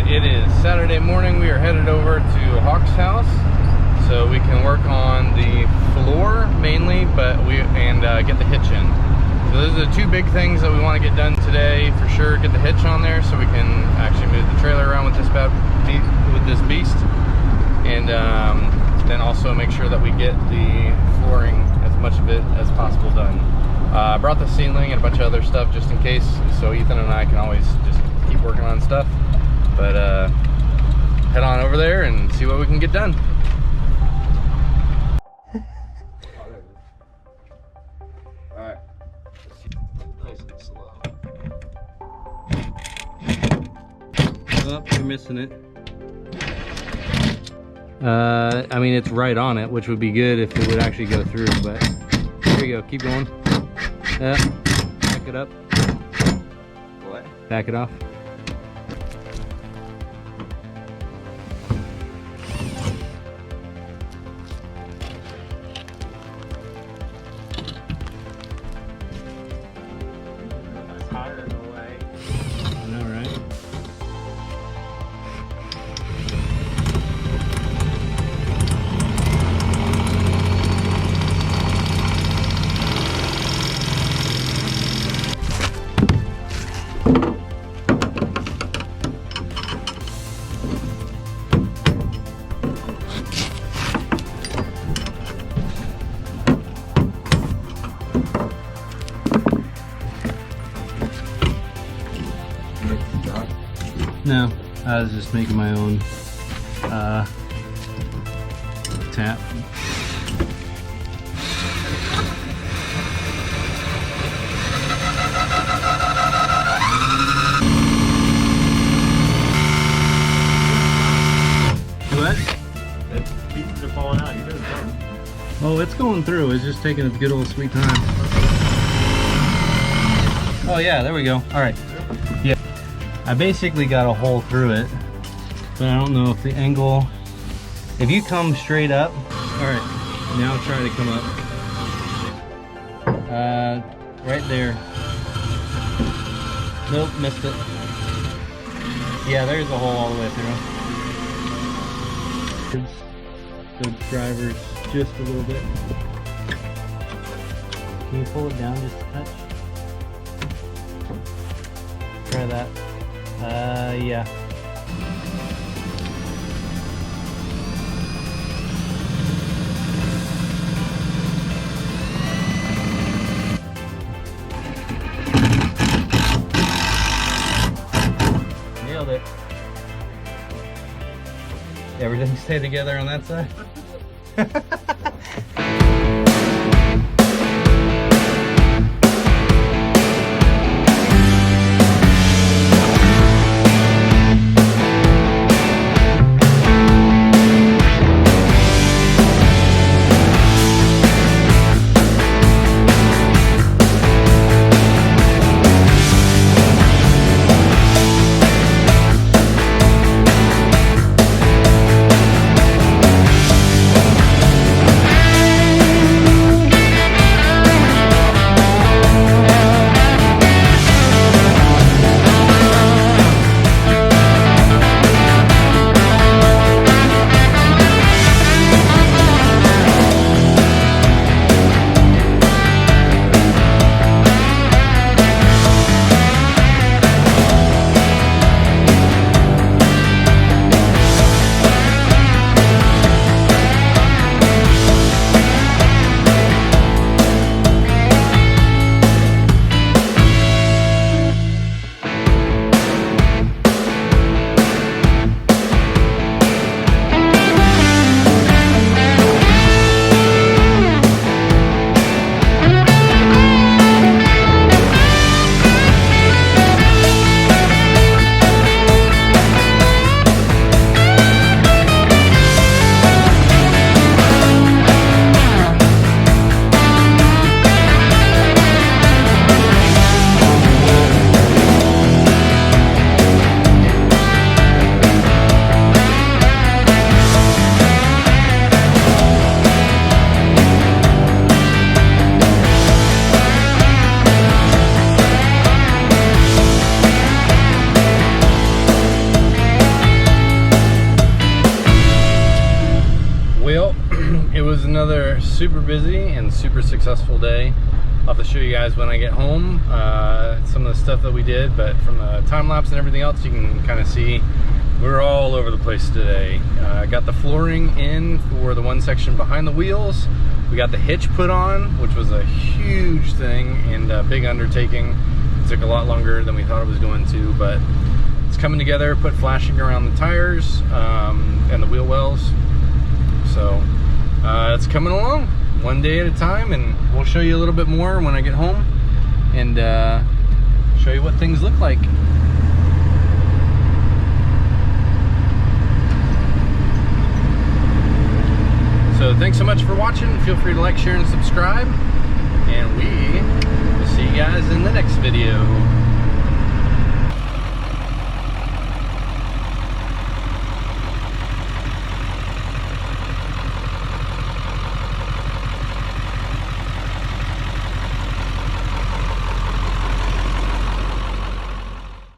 it is Saturday morning. We are headed over to Hawk's house so we can work on the floor mainly, but get the hitch in. So those are the two big things that we want to get done today for sure. Get the hitch on there so we can actually move the trailer around with this beast, and then also make sure that we get the flooring, as much of it as possible, done. I brought the ceiling and a bunch of other stuff just in case, so Ethan and I can always just keep working on stuff. But head on over there and see what we can get done. Alright. Nice and slow. Oh, you're missing it. I mean, it's right on it, which would be good if it would actually go through, but here you go, keep going. Back it up. What? Back it off. That's higher in the way. I know, right? No, I was just making my own tap. What? That pieces are falling out. You're doing something. Oh, it's going through. It's just taking its good old sweet time. Oh yeah, there we go. All right. Yeah. I basically got a hole through it, but I don't know if the angle, if you come straight up. All right, now try to come up. Right there. Nope, missed it. Yeah, there's a hole all the way through. The driver's just a little bit. Can you pull it down just a touch? Try that. Yeah. Nailed it. Everything stay together on that side? another super busy and super successful day. I'll have to show you guys when I get home some of the stuff that we did, but from the time lapse and everything else, you can kind of see we're all over the place today. Got the flooring in for the one section behind the wheels. We got the hitch put on, which was a huge thing and a big undertaking. It took a lot longer than we thought it was going to, but it's coming together. Put flashing around the tires and the wheel wells. So it's coming along one day at a time, and we'll show you a little bit more when I get home and show you what things look like. So thanks so much for watching. Feel free to like, share, and subscribe, and we will see you guys in the next video.